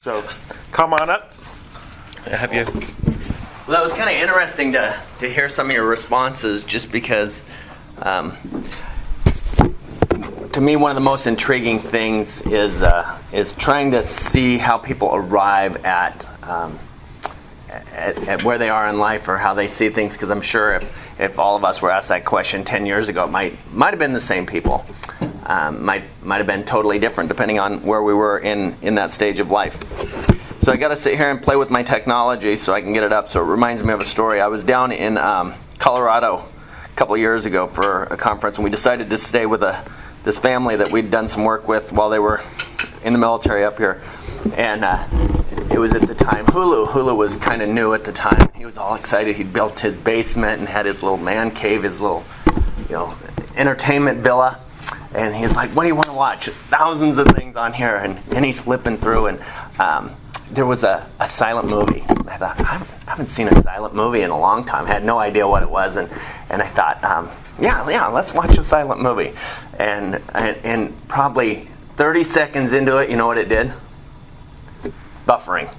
So come on up. Have you? Well, that was kind of interesting to hear some of your responses, just because to me one of the most intriguing things is trying to see how people arrive at where they are in life or how they see things, because I'm sure if all of us were asked that question 10 years ago, it might have been the same people. Might have been totally different depending on where we were in that stage of life. So I got to sit here and play with my technology so I can get it up. So it reminds me of a story. I was down in Colorado a couple of years ago for a conference, and we decided to stay with this family that we'd done some work with while they were in the military up here. And it was at the time Hulu. Hulu was kind of new at the time. He was all excited. He'd built his basement and had his little man cave, his little, entertainment villa. And he's like, "What do you want to watch?" Thousands of things on here, and he's flipping through, and there was a silent movie. I thought, I haven't seen a silent movie in a long time. I had no idea what it was, and I thought, yeah, let's watch a silent movie. And probably 30 seconds into it, you know what it did? Buffering.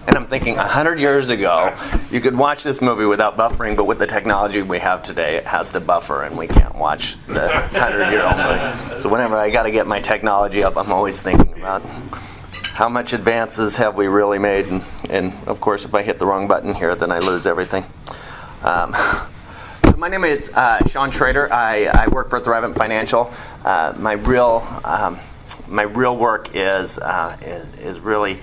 And I'm thinking, 100 years ago, you could watch this movie without buffering, but with the technology we have today, it has to buffer, and we can't watch the 100-year-old movie. So whenever I got to get my technology up, I'm always thinking about how much advances have we really made, and of course, if I hit the wrong button here, then I lose everything. So my name is Sean Schrader. I work for Thrivent Financial. My real work is really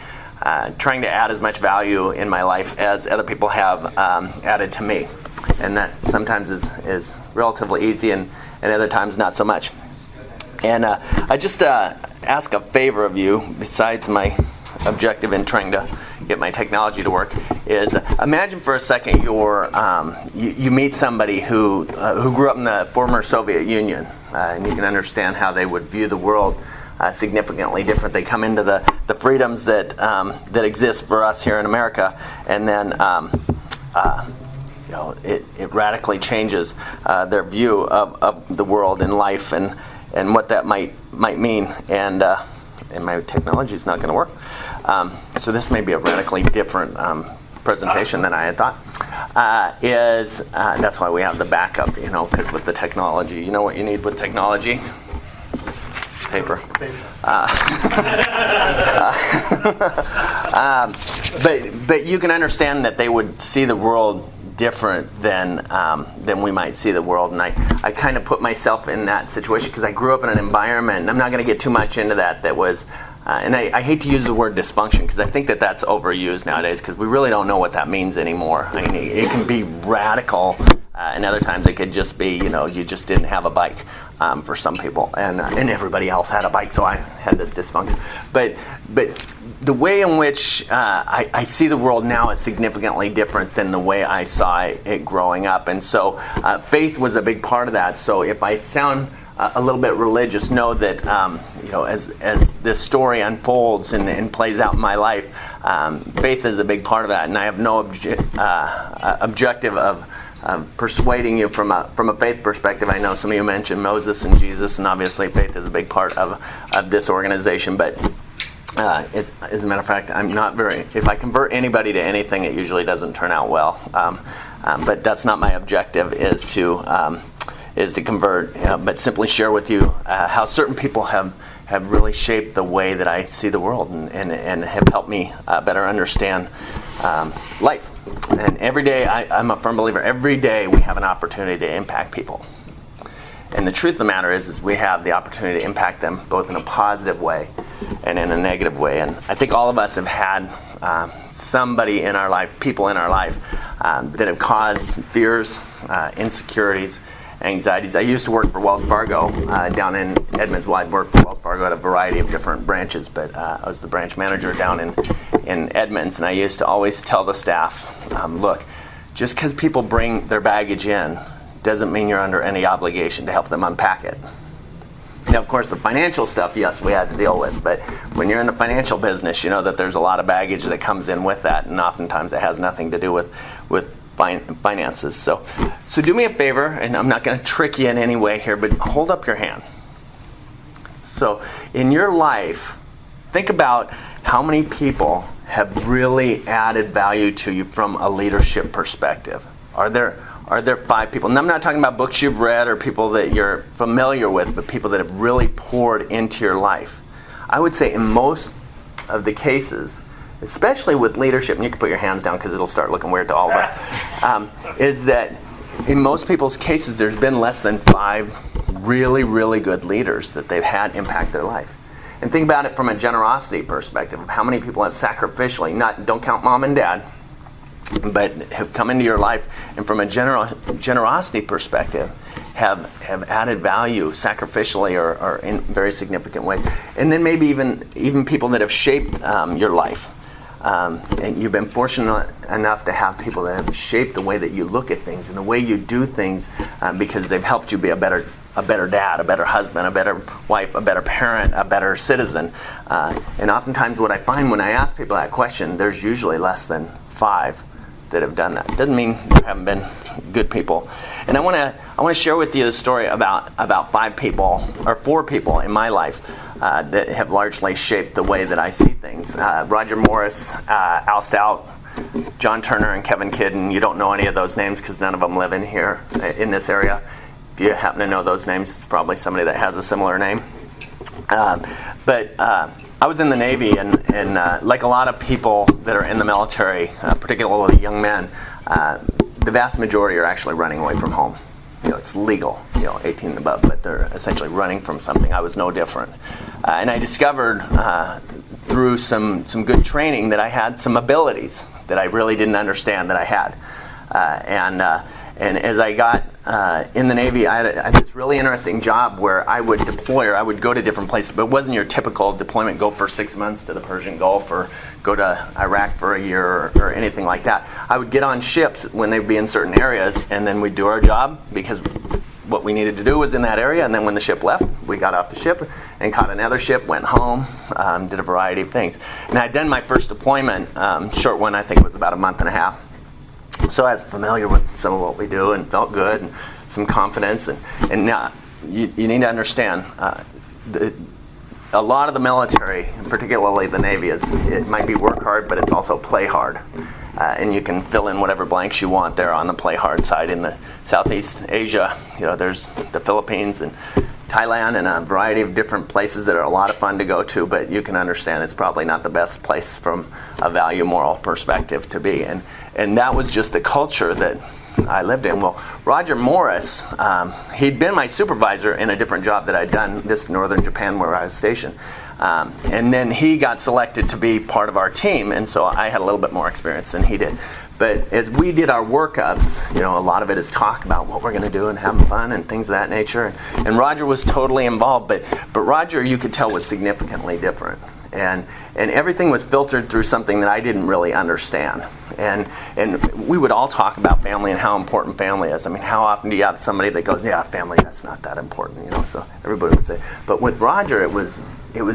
trying to add as much value in my life as other people have added to me, and that sometimes is relatively easy, and other times not so much. And I just ask a favor of you, besides my objective in trying to get my technology to work, is imagine for a second you meet somebody who grew up in the former Soviet Union, and you can understand how they would view the world significantly different. They come into the freedoms that exist for us here in America, and then it radically changes their view of the world and life and what that might mean. And my technology is not going to work. So this may be a radically different presentation than I had thought. That's why we have the backup, because with the technology, you know what you need with technology? Paper. But you can understand that they would see the world different than we might see the world, and I kind of put myself in that situation because I grew up in an environment, and I'm not going to get too much into that was and I hate to use the word dysfunction because I think that's overused nowadays, because we really don't know what that means anymore. I mean, it can be radical, and other times it could just be, you just didn't have a bike for some people, and everybody else had a bike, so I had this dysfunction. But the way in which I see the world now is significantly different than the way I saw it growing up, and so faith was a big part of that. So if I sound a little bit religious, know that as this story unfolds and plays out in my life, faith is a big part of that, and I have no objective of persuading you from a faith perspective. I know some of you mentioned Moses and Jesus, and obviously faith is a big part of this organization, but as a matter of fact, I'm not very. If I convert anybody to anything, it usually doesn't turn out well. But that's not my objective. Is to convert, but simply share with you how certain people have really shaped the way that I see the world, and have helped me better understand life. And every day, I'm a firm believer. Every day we have an opportunity to impact people. And the truth of the matter is we have the opportunity to impact them both in a positive way and in a negative way. And I think all of us have had somebody in our life, people in our life, that have caused fears, insecurities, anxieties. I used to work for Wells Fargo down in Edmonds. Well, I'd worked for Wells Fargo at a variety of different branches, but I was the branch manager down in Edmonds, and I used to always tell the staff, look, just because people bring their baggage in doesn't mean you're under any obligation to help them unpack it. Now, of course, the financial stuff, yes, we had to deal with, but when you're in the financial business, you know that there's a lot of baggage that comes in with that, and oftentimes it has nothing to do with finances. So do me a favor, and I'm not going to trick you in any way here, but hold up your hand. So in your life, think about how many people have really added value to you from a leadership perspective. Are there 5 people? And I'm not talking about books you've read or people that you're familiar with, but people that have really poured into your life. I would say in most of the cases, especially with leadership, and you can put your hands down because it'll start looking weird to all of us, is that in most people's cases there's been less than 5 really, really good leaders that they've had impact their life. And think about it from a generosity perspective of how many people have sacrificially, don't count mom and dad, but have come into your life and from a generosity perspective have added value sacrificially or in very significant ways. And then maybe even people that have shaped your life. And you've been fortunate enough to have people that have shaped the way that you look at things and the way you do things because they've helped you be a better dad, a better husband, a better wife, a better parent, a better citizen. And oftentimes what I find when I ask people that question, there's usually less than 5 that have done that. Doesn't mean there haven't been good people. And I want to share with you the story about 5 people or 4 people in my life that have largely shaped the way that I see things. Roger Morris, Al Stout, John Turner, and Kevin Kidd. And you don't know any of those names because none of them live in this area. If you happen to know those names, it's probably somebody that has a similar name. But I was in the Navy, and like a lot of people that are in the military, particularly young men, the vast majority are actually running away from home. It's legal, 18 and above, but they're essentially running from something. I was no different. And I discovered through some good training that I had some abilities that I really didn't understand that I had. And as I got in the Navy, I had this really interesting job where I would deploy or I would go to different places, but it wasn't your typical deployment, go for 6 months to the Persian Gulf or go to Iraq for a year or anything like that. I would get on ships when they'd be in certain areas, and then we'd do our job because what we needed to do was in that area, and then when the ship left, we got off the ship and caught another ship, went home, did a variety of things. And I'd done my first deployment, short one, I think it was about a month and a half. So I was familiar with some of what we do and felt good and some confidence. And now you need to understand, a lot of the military, particularly the Navy, it might be work hard, but it's also play hard. And you can fill in whatever blanks you want there on the play hard side. In the Southeast Asia, there's the Philippines and Thailand and a variety of different places that are a lot of fun to go to, but you can understand it's probably not the best place from a value moral perspective to be. And that was just the culture that I lived in. Well, Roger Morris, he'd been my supervisor in a different job that I'd done, this northern Japan where I was stationed. And then he got selected to be part of our team, and so I had a little bit more experience than he did. But as we did our workups, a lot of it is talk about what we're going to do and having fun and things of that nature. And Roger was totally involved, but Roger, you could tell, was significantly different. And everything was filtered through something that I didn't really understand. And we would all talk about family and how important family is. I mean, how often do you have somebody that goes, yeah, family, that's not that important, So everybody would say. But with Roger, it was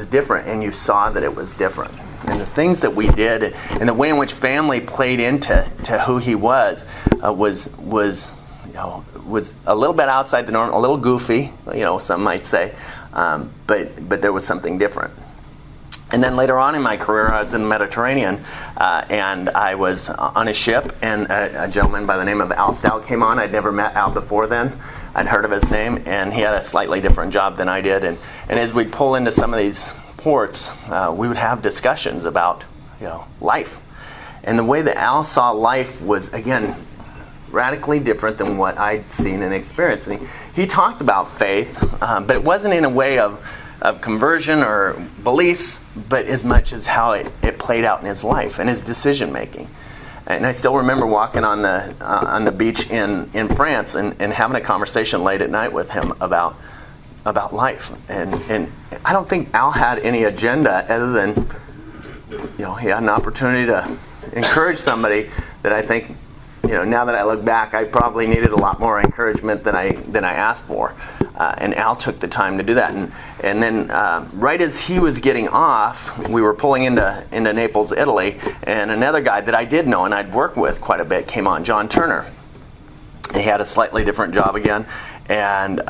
different, and you saw that it was different. And the things that we did and the way in which family played into who he was a little bit outside the norm, a little goofy, some might say, but there was something different. And then later on in my career, I was in the Mediterranean, and I was on a ship, and a gentleman by the name of Al Stout came on. I'd never met Al before then. I'd heard of his name, and he had a slightly different job than I did. And as we'd pull into some of these ports, we would have discussions about, life. And the way that Al saw life was, again, radically different than what I'd seen and experienced. And he talked about faith, but it wasn't in a way of conversion or beliefs, but as much as how it played out in his life and his decision making. And I still remember walking on the beach in France and having a conversation late at night with him about life. And I don't think Al had any agenda other than, he had an opportunity to encourage somebody that I think, now that I look back, I probably needed a lot more encouragement than I asked for. And Al took the time to do that. And then right as he was getting off, we were pulling into Naples, Italy, and another guy that I did know and I'd worked with quite a bit came on, John Turner. He had a slightly different job again, and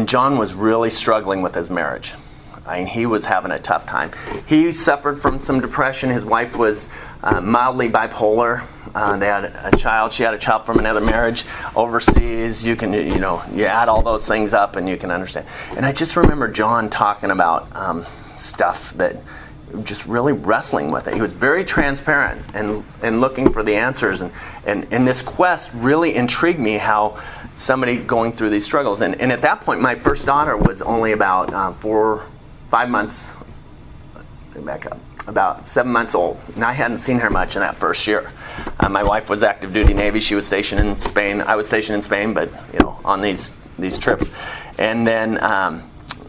John was really struggling with his marriage. he was having a tough time. He suffered from some depression. His wife was mildly bipolar. They had a child. She had a child from another marriage overseas. You add all those things up and you can understand. And I just remember John talking about stuff that just really wrestling with it. He was very transparent and looking for the answers. And this quest really intrigued me, how somebody going through these struggles. And at that point, my first daughter was only about 5 months, back up, about 7 months old. And I hadn't seen her much in that first year. My wife was active duty Navy. She was stationed in Spain. I was stationed in Spain, but on these trips. And then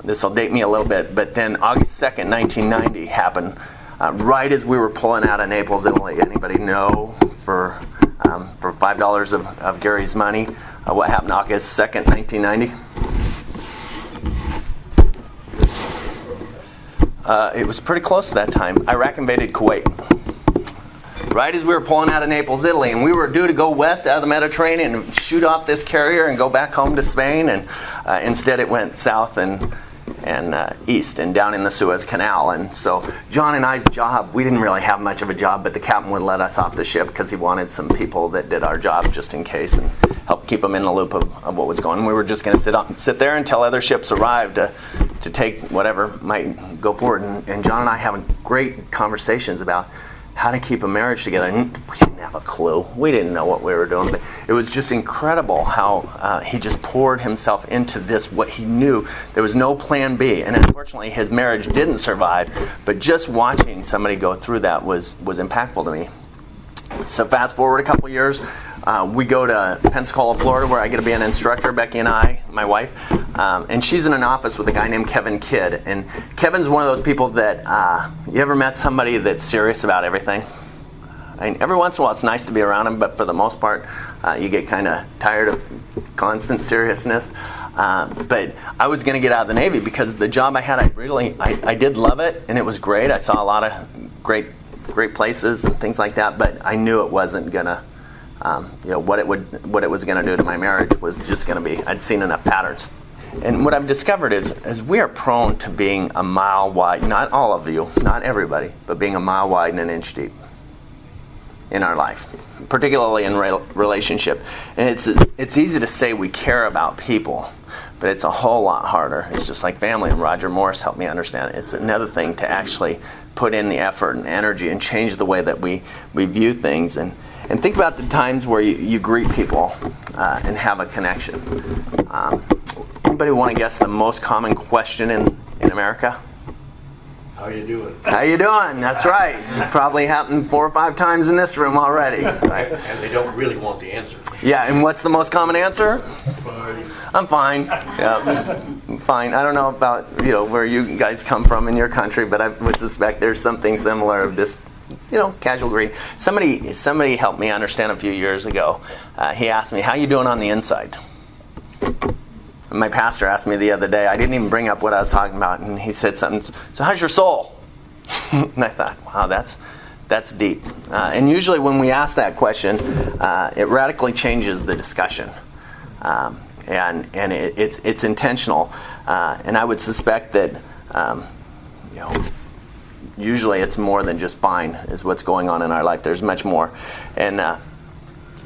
this will date me a little bit, but then August 2nd, 1990 happened right as we were pulling out of Naples, Italy. Anybody know for $5 of Gary's money what happened August 2nd, 1990? It was pretty close to that time. Iraq invaded Kuwait. Right as we were pulling out of Naples, Italy, and we were due to go west out of the Mediterranean and shoot off this carrier and go back home to Spain, and instead it went south and east and down in the Suez Canal. And so John and I's job, we didn't really have much of a job, but the captain would let us off the ship because he wanted some people that did our job just in case and help keep them in the loop of what was going on. We were just going to sit there until other ships arrived to take whatever might go forward. And John and I having great conversations about how to keep a marriage together. And we didn't have a clue. We didn't know what we were doing. But it was just incredible how he just poured himself into this, what he knew. There was no plan B. And unfortunately, his marriage didn't survive. But just watching somebody go through that was impactful to me. So fast forward a couple years, we go to Pensacola, Florida, where I get to be an instructor, Becky and I, my wife. And she's in an office with a guy named Kevin Kidd. And Kevin's one of those people that, you ever met somebody that's serious about everything? I mean, every once in a while it's nice to be around him, but for the most part, you get kind of tired of constant seriousness. But I was going to get out of the Navy because the job I had, I did love it, and it was great. I saw a lot of great places and things like that, but I knew it wasn't gonna, what it was gonna do to my marriage was just gonna be, I'd seen enough patterns. And what I've discovered is we are prone to being a mile wide, not all of you, not everybody, but being a mile wide and an inch deep in our life, particularly in relationship. And it's easy to say we care about people, but it's a whole lot harder. It's just like family, and Roger Morris helped me understand it. It's another thing to actually put in the effort and energy and change the way that we view things. And think about the times where you greet people and have a connection. Anybody want to guess the most common question in America? How you doing? How you doing? That's right. It's probably happened 4 or 5 times in this room already. Right? And they don't really want the answer. Yeah, and what's the most common answer? Fine. I'm fine. Yeah, I'm fine. I don't know about where you guys come from in your country, but I would suspect there's something similar of this, casual greeting. Somebody helped me understand a few years ago. He asked me, "How you doing on the inside?" And my pastor asked me the other day. I didn't even bring up what I was talking about, and he said something. So, how's your soul? And I thought, wow, that's deep. And usually when we ask that question, it radically changes the discussion. And it's intentional, and I would suspect that usually it's more than just fine is what's going on in our life. There's much more, and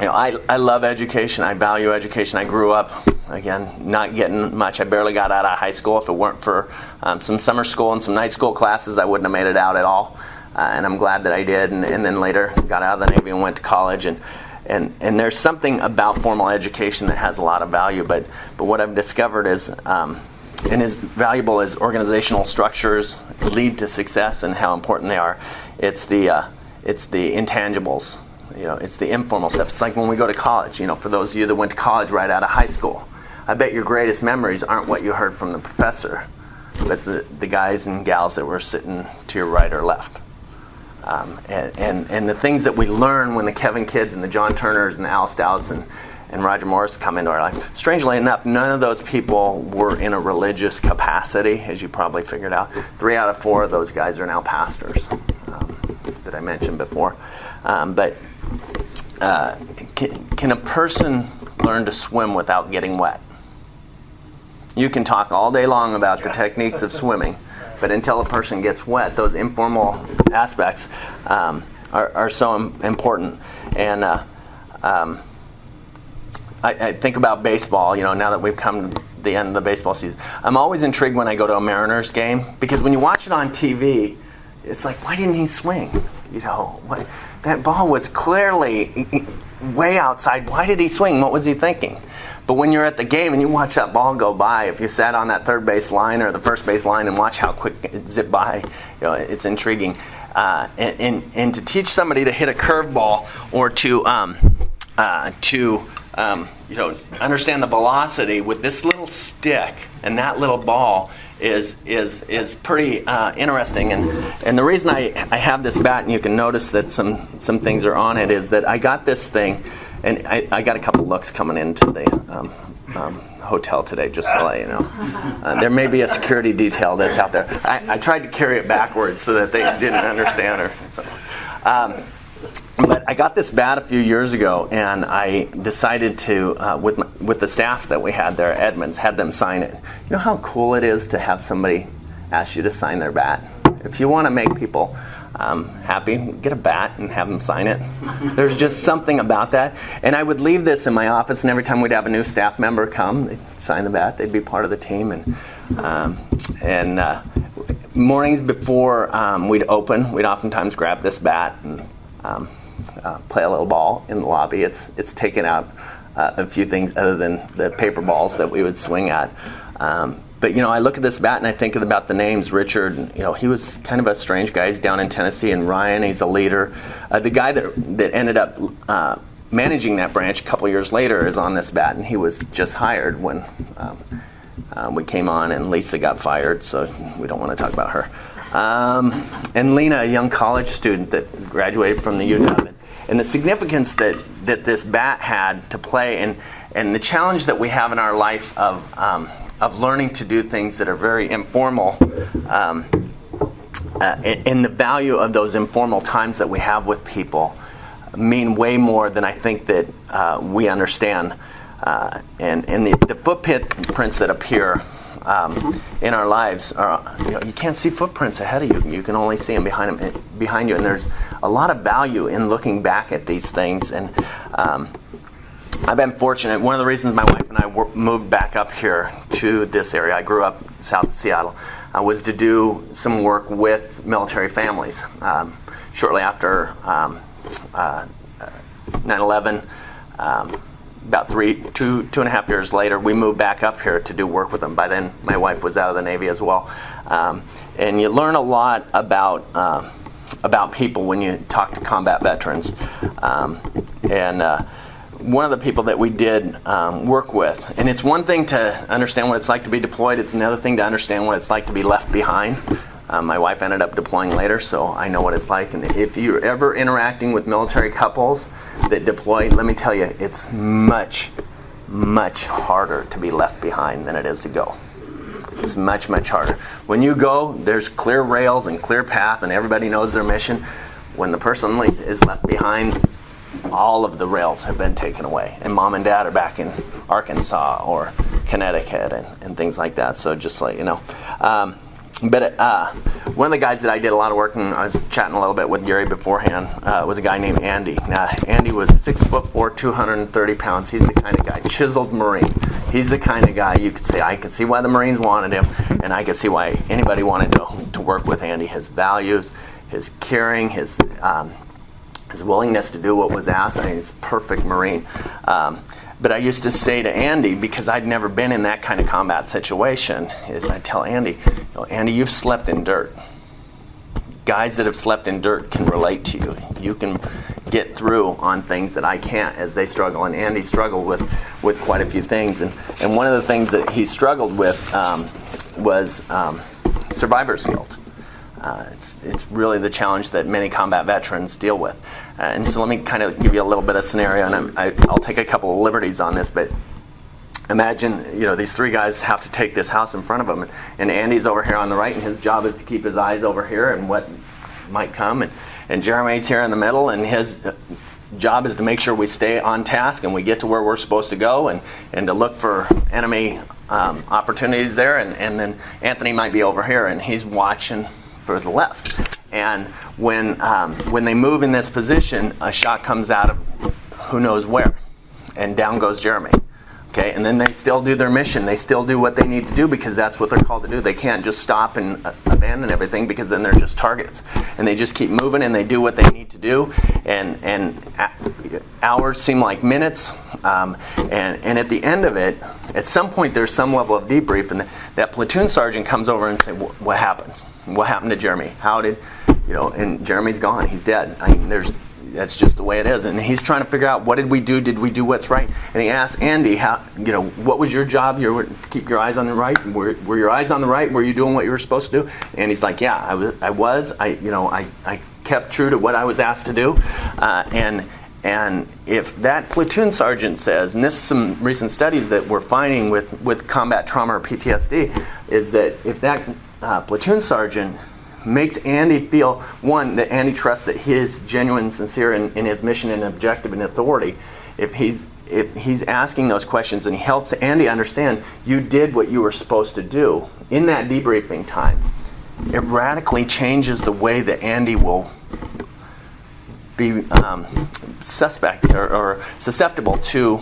I love education. I value education. I grew up again not getting much. I barely got out of high school. If it weren't for some summer school and some night school classes, I wouldn't have made it out at all. And I'm glad that I did. And then later got out of the Navy and went to college. And there's something about formal education that has a lot of value, but what I've discovered is, and as valuable as organizational structures lead to success and how important they are, it's the intangibles. It's the informal stuff. It's like when we go to college. For those of you that went to college right out of high school, I bet your greatest memories aren't what you heard from the professor, but the guys and gals that were sitting to your right or left. And the things that we learn when the Kevin Kidds and the John Turners and the Al Stouts and Roger Morris come into our life. Strangely enough, none of those people were in a religious capacity, as you probably figured out. 3 out of 4 of those guys are now pastors, that I mentioned before. But can a person learn to swim without getting wet? You can talk all day long about the techniques of swimming, but until a person gets wet, those informal aspects are so important. And I think about baseball, now that we've come to the end of the baseball season. I'm always intrigued when I go to a Mariners game, because when you watch it on TV, it's like, why didn't he swing? That ball was clearly way outside. Why did he swing? What was he thinking? But when you're at the game and you watch that ball go by, if you sat on that third base line or the first base line and watch how quick it zipped by, it's intriguing. And to teach somebody to hit a curveball or to understand the velocity with this little stick and that little ball is pretty interesting. And the reason I have this bat, and you can notice that some things are on it, is that I got this thing, and I got a couple looks coming into the hotel today, just to let you know. There may be a security detail that's out there. I tried to carry it backwards so that they didn't understand her. But I got this bat a few years ago, and I decided to, with the staff that we had there at Edmonds, had them sign it. You know how cool it is to have somebody ask you to sign their bat? If you want to make people happy, get a bat and have them sign it. There's just something about that. And I would leave this in my office, and every time we'd have a new staff member come, they'd sign the bat. They'd be part of the team. And mornings before we'd open, we'd oftentimes grab this bat and play a little ball in the lobby. It's taken out a few things other than the paper balls that we would swing at. But I look at this bat and I think about the names. Richard, he was kind of a strange guy. He's down in Tennessee. And Ryan, he's a leader. The guy that ended up managing that branch a couple years later is on this bat, and he was just hired when we came on, and Lisa got fired, so we don't want to talk about her. And Lena, a young college student that graduated from the UW, and the significance that this bat had to play, and the challenge that we have in our life of learning to do things that are very informal, and the value of those informal times that we have with people mean way more than I think that we understand. And the footprints that appear in our lives are, you can't see footprints ahead of you. You can only see them behind you. And there's a lot of value in looking back at these things. And I've been fortunate. One of the reasons my wife and I moved back up here to this area, I grew up south of Seattle, was to do some work with military families. Shortly after 9/11, about two and a half years later, we moved back up here to do work with them. By then, my wife was out of the Navy as well. And you learn a lot about people when you talk to combat veterans. One of the people that we did work with, and it's one thing to understand what it's like to be deployed, it's another thing to understand what it's like to be left behind. My wife ended up deploying later, so I know what it's like. And if you're ever interacting with military couples that deploy, let me tell you, it's much, much harder to be left behind than it is to go. It's much, much harder. When you go, there's clear rails and clear path, and everybody knows their mission. When the person is left behind, all of the rails have been taken away, and mom and dad are back in Arkansas or Connecticut and things like that. So just to let you know. But one of the guys that I did a lot of work, and I was chatting a little bit with Gary beforehand, was a guy named Andy. Now, Andy was 6'4", 230 pounds. He's the kind of guy, chiseled Marine. He's the kind of guy you could say, I could see why the Marines wanted him, and I could see why anybody wanted to work with Andy. His values, his caring, his willingness to do what was asked. I mean, he's a perfect Marine. But I used to say to Andy, because I'd never been in that kind of combat situation, is I'd tell Andy, Andy, you've slept in dirt. Guys that have slept in dirt can relate to you. You can get through on things that I can't as they struggle. And Andy struggled with quite a few things. And one of the things that he struggled with was survivor's guilt. It's really the challenge that many combat veterans deal with. And so let me kind of give you a little bit of scenario, and I'll take a couple of liberties on this, but imagine, these three guys have to take this house in front of them, and Andy's over here on the right, and his job is to keep his eyes over here and what might come, and Jeremy's here in the middle, and his job is to make sure we stay on task and we get to where we're supposed to go, and to look for enemy opportunities there, and then Anthony might be over here, and he's watching for the left. And when they move in this position, a shot comes out of who knows where, and down goes Jeremy. Okay, and then they still do their mission. They still do what they need to do because that's what they're called to do. They can't just stop and abandon everything because then they're just targets. And they just keep moving and they do what they need to do. And hours seem like minutes. And at the end of it, at some point there's some level of debrief, and that platoon sergeant comes over and says, "What happens? What happened to Jeremy? How did, and Jeremy's gone. He's dead. I mean, that's just the way it is." And he's trying to figure out, what did we do? Did we do what's right? And he asked Andy, what was your job? Keep your eyes on the right. Were your eyes on the right? Were you doing what you were supposed to do? And he's like, yeah, I was. I kept true to what I was asked to do. And if that platoon sergeant says, and this is some recent studies that we're finding with combat trauma or PTSD, is that if that platoon sergeant makes Andy feel, one, that Andy trusts that he is genuine and sincere in his mission and objective and authority, if he's asking those questions and he helps Andy understand you did what you were supposed to do in that debriefing time, it radically changes the way that Andy will be suspect or susceptible to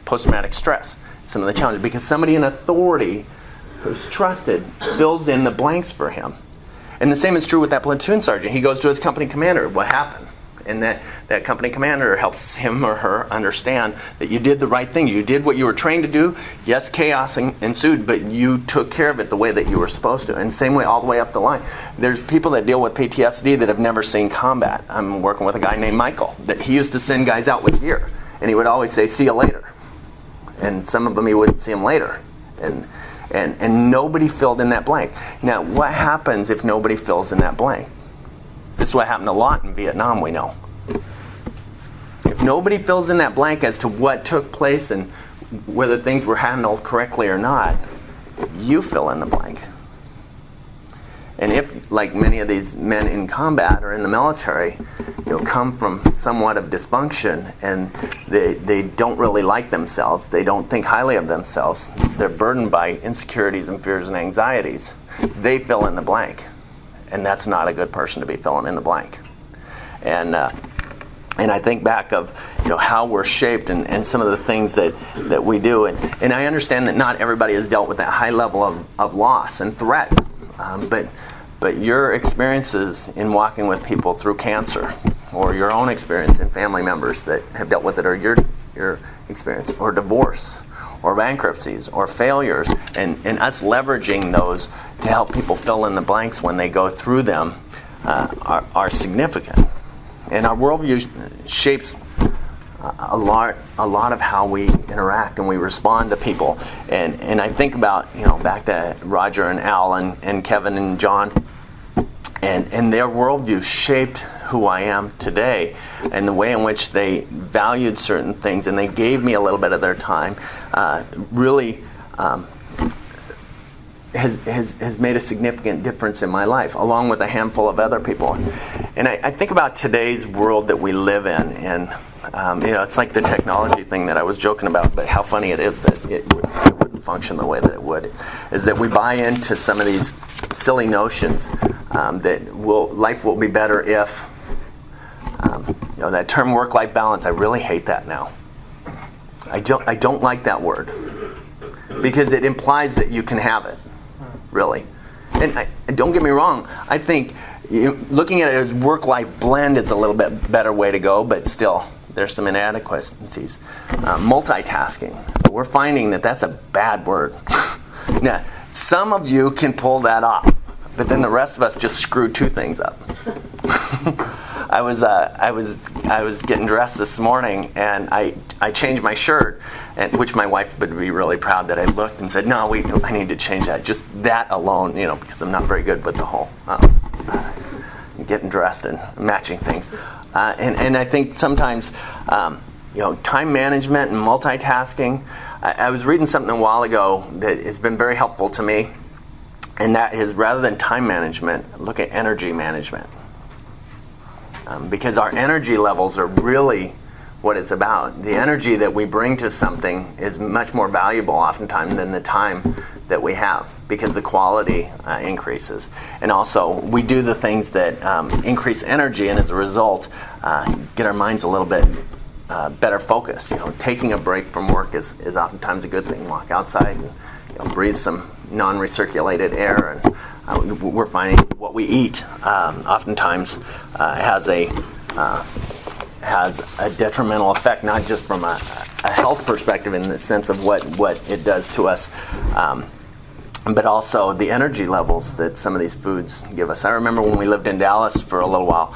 post-traumatic stress, some of the challenges, because somebody in authority who's trusted fills in the blanks for him. And the same is true with that platoon sergeant. He goes to his company commander, what happened? And that company commander helps him or her understand that you did the right thing. You did what you were trained to do. Yes, chaos ensued, but you took care of it the way that you were supposed to. And same way all the way up the line. There's people that deal with PTSD that have never seen combat. I'm working with a guy named Michael, that he used to send guys out with gear. And he would always say, "See you later." And some of them he wouldn't see them later. And nobody filled in that blank. Now, what happens if nobody fills in that blank? This is what happened a lot in Vietnam, we know. If nobody fills in that blank as to what took place and whether things were handled correctly or not, you fill in the blank. And if, like many of these men in combat or in the military, come from somewhat of dysfunction and they don't really like themselves, they don't think highly of themselves, they're burdened by insecurities and fears and anxieties, they fill in the blank. And that's not a good person to be filling in the blank. And I think back of how we're shaped and some of the things that we do. And I understand that not everybody has dealt with that high level of loss and threat. But your experiences in walking with people through cancer, or your own experience in family members that have dealt with it, or your experience, or divorce, or bankruptcies, or failures, and us leveraging those to help people fill in the blanks when they go through them are significant. And our worldview shapes a lot of how we interact and we respond to people. And I think about back to Roger and Al and Kevin and John, and their worldview shaped who I am today, and the way in which they valued certain things, and they gave me a little bit of their time, really has made a significant difference in my life, along with a handful of other people. And I think about today's world that we live in, and it's like the technology thing that I was joking about, but how funny it is that it wouldn't function the way that it would, is that we buy into some of these silly notions that life will be better if, that term work-life balance, I really hate that now. I don't like that word, because it implies that you can have it, really. And don't get me wrong, I think looking at it as work-life blend is a little bit better way to go, but still, there's some inadequacies. Multitasking, we're finding that that's a bad word. Now, some of you can pull that off, but then the rest of us just screw two things up. I was getting dressed this morning, and I changed my shirt, which my wife would be really proud that I looked and said, "No, I need to change that." Just that alone, because I'm not very good with the whole getting dressed and matching things. And I think sometimes, time management and multitasking. I was reading something a while ago that has been very helpful to me, and that is, rather than time management, look at energy management. Because our energy levels are really what it's about. The energy that we bring to something is much more valuable oftentimes than the time that we have, because the quality increases. And also, we do the things that increase energy, and as a result, get our minds a little bit better focused. Taking a break from work is oftentimes a good thing. Walk outside and breathe some non-recirculated air, and we're finding what we eat oftentimes has a detrimental effect, not just from a health perspective in the sense of what it does to us, but also the energy levels that some of these foods give us. I remember when we lived in Dallas for a little while,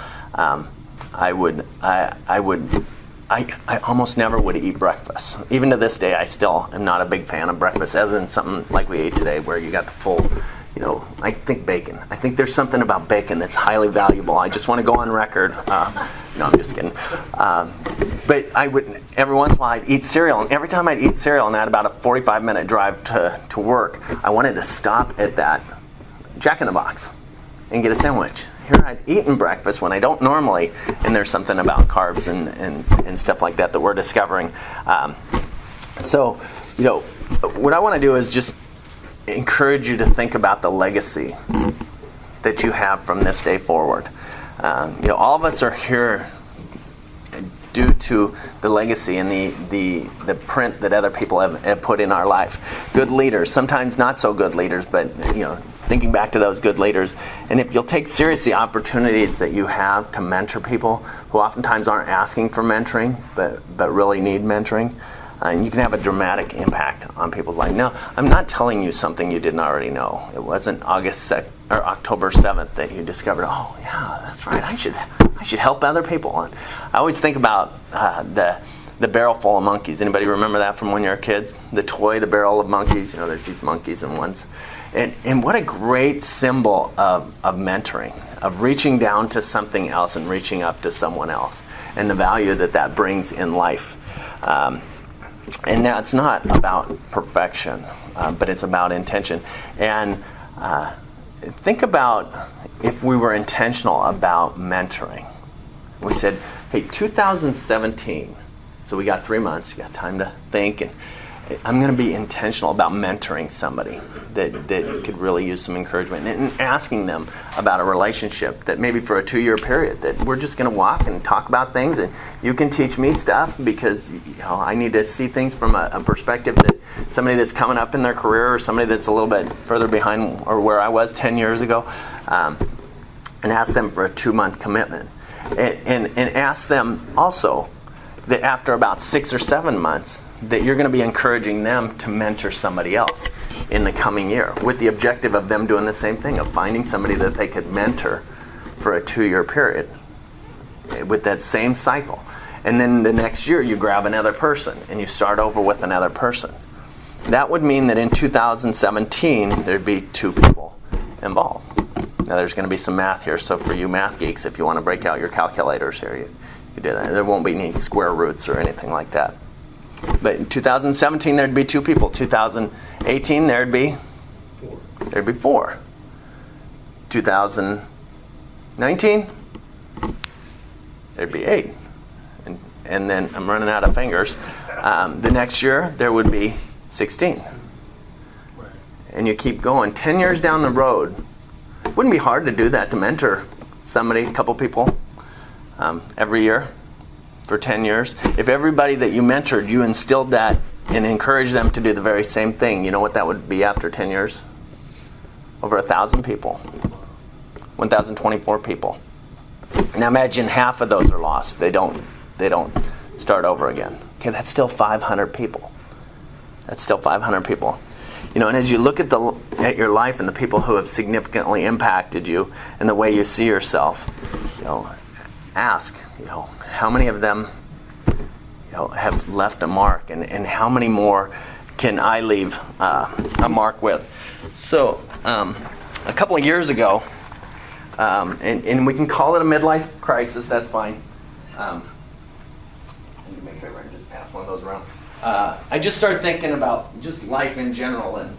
I almost never would eat breakfast. Even to this day, I still am not a big fan of breakfast, other than something like we ate today, where you got the full, I think bacon. I think there's something about bacon that's highly valuable. I just want to go on record. No, I'm just kidding. But I would, every once in a while, I'd eat cereal. And every time I'd eat cereal, and I had about a 45-minute drive to work, I wanted to stop at that Jack in the Box and get a sandwich. Here I'd eaten breakfast when I don't normally, and there's something about carbs and stuff like that we're discovering. So, what I want to do is just encourage you to think about the legacy that you have from this day forward. All of us are here due to the legacy and the print that other people have put in our life. Good leaders, sometimes not so good leaders, but thinking back to those good leaders. And if you'll take seriously the opportunities that you have to mentor people who oftentimes aren't asking for mentoring, but really need mentoring, and you can have a dramatic impact on people's life. Now, I'm not telling you something you didn't already know. It wasn't October 7th that you discovered, oh yeah, that's right, I should help other people. And I always think about the barrel full of monkeys. Anybody remember that from when you were kids? The toy, the barrel of monkeys. There's these monkeys and ones. And what a great symbol of mentoring, of reaching down to something else and reaching up to someone else, and the value that brings in life. And now it's not about perfection, but it's about intention. And think about if we were intentional about mentoring. We said, hey, 2017, so we got 3 months, you got time to think, and I'm going to be intentional about mentoring somebody that could really use some encouragement, and asking them about a relationship that maybe for a 2-year period that we're just going to walk and talk about things, and you can teach me stuff because I need to see things from a perspective that somebody that's coming up in their career, or somebody that's a little bit further behind or where I was 10 years ago, and ask them for a 2-month commitment, and ask them also that after about 6 or 7 months that you're going to be encouraging them to mentor somebody else in the coming year, with the objective of them doing the same thing, of finding somebody that they could mentor for a 2-year period with that same cycle. And then the next year you grab another person and you start over with another person. That would mean that in 2017 there'd be 2 people involved. Now there's going to be some math here, so for you math geeks, if you want to break out your calculators here, you do that. There won't be any square roots or anything like that. But in 2017, there'd be 2 people. 2018, there'd be 4. 2019, there'd be 8. And then I'm running out of fingers. The next year, there would be 16. And you keep going. 10 years down the road, it wouldn't be hard to do that, to mentor somebody, a couple people, every year. For 10 years. If everybody that you mentored, you instilled that and encouraged them to do the very same thing, you know what that would be after 10 years? Over 1,000 people. 1,024 people. Now imagine half of those are lost. They don't start over again. Okay, that's still 500 people. That's still 500 people. And as you look at your life and the people who have significantly impacted you and the way you see yourself, ask, how many of them, have left a mark, and how many more can I leave a mark with? So, a couple of years ago, and we can call it a midlife crisis. That's fine. Let me make sure I can just pass one of those around. I just started thinking about just life in general, and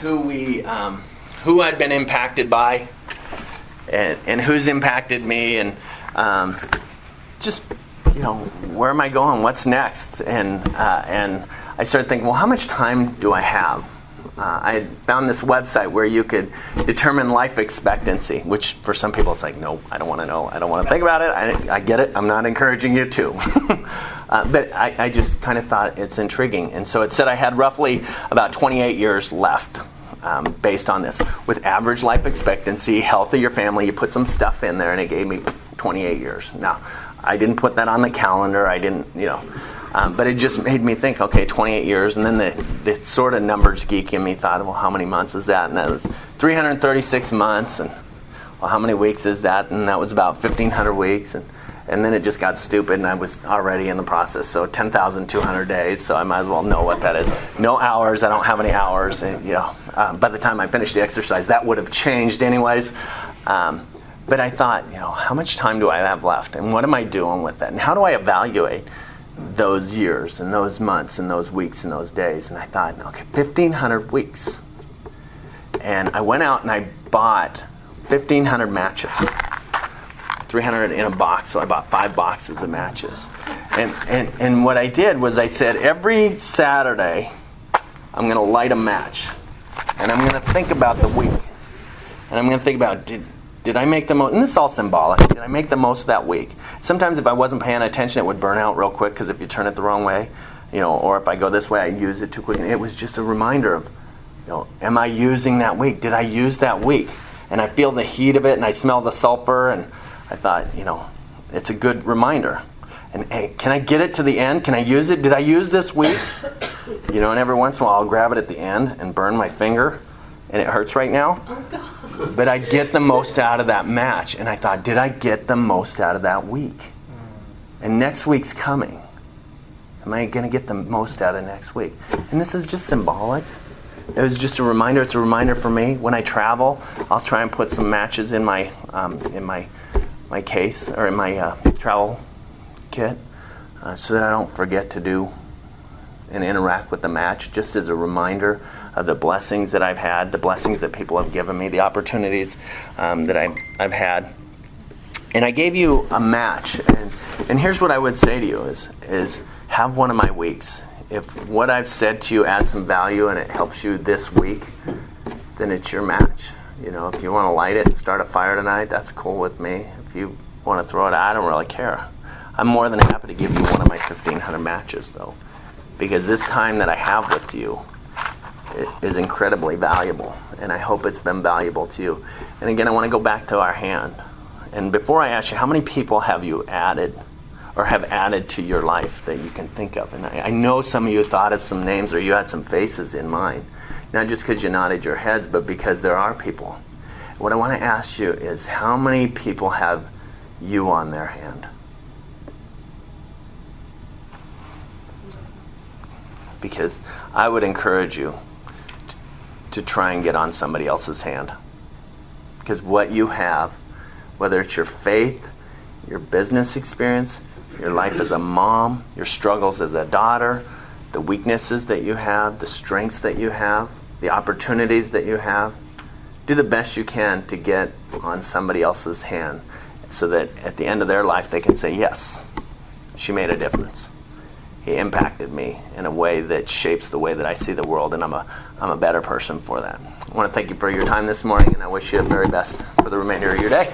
who I'd been impacted by. And who's impacted me, and just where am I going? What's next? And I started thinking, well, how much time do I have? I had found this website where you could determine life expectancy, which for some people it's like, no, I don't want to know. I don't want to think about it. I get it. I'm not encouraging you to. But I just kind of thought it's intriguing. And so it said I had roughly about 28 years left based on this. With average life expectancy, health of your family, you put some stuff in there and it gave me 28 years. Now, I didn't put that on the calendar. I didn't, but it just made me think, okay, 28 years. And then the sort of numbers geek in me thought, well, how many months is that? And that was 336 months. And, well, how many weeks is that? And that was about 1,500 weeks. And then it just got stupid, and I was already in the process. So 10,200 days, so I might as well know what that is. No hours. I don't have any hours. By the time I finished the exercise, that would have changed anyways. But I thought, how much time do I have left? And what am I doing with that? And how do I evaluate those years and those months and those weeks and those days? And I thought, okay, 1,500 weeks. And I went out and I bought 1,500 matches. 300 in a box, so I bought 5 boxes of matches. And what I did was I said, every Saturday, I'm going to light a match. And I'm going to think about the week. And I'm going to think about, did I make the most, and this is all symbolic, did I make the most of that week? Sometimes if I wasn't paying attention, it would burn out real quick, because if you turn it the wrong way, or if I go this way, I use it too quick. And it was just a reminder of, am I using that week? Did I use that week? And I feel the heat of it, and I smell the sulfur, and I thought, it's a good reminder. And hey, can I get it to the end? Can I use it? Did I use this week? And every once in a while I'll grab it at the end and burn my finger, and it hurts right now. Oh, God. But I get the most out of that match. And I thought, did I get the most out of that week? And next week's coming. Am I going to get the most out of next week? And this is just symbolic. It was just a reminder. It's a reminder for me. When I travel, I'll try and put some matches in my case, or in my travel kit, so that I don't forget to do and interact with the match, just as a reminder of the blessings that I've had, the blessings that people have given me, the opportunities that I've had. And I gave you a match, and here's what I would say to you is have one of my weeks. If what I've said to you adds some value and it helps you this week, then it's your match. If you want to light it and start a fire tonight, that's cool with me. If you want to throw it out, I don't really care. I'm more than happy to give you one of my 1,500 matches, though, because this time that I have with you is incredibly valuable, and I hope it's been valuable to you. And again, I want to go back to our hand. And before I ask you, how many people have you added or have added to your life that you can think of? And I know some of you thought of some names, or you had some faces in mind. Not just because you nodded your heads, but because there are people. What I want to ask you is, how many people have you on their hand? Because I would encourage you to try and get on somebody else's hand. Because what you have, whether it's your faith, your business experience, your life as a mom, your struggles as a daughter, the weaknesses that you have, the strengths that you have, the opportunities that you have, do the best you can to get on somebody else's hand, so that at the end of their life they can say, yes, she made a difference. He impacted me in a way that shapes the way that I see the world, and I'm a better person for that. I want to thank you for your time this morning, and I wish you the very best for the remainder of your day.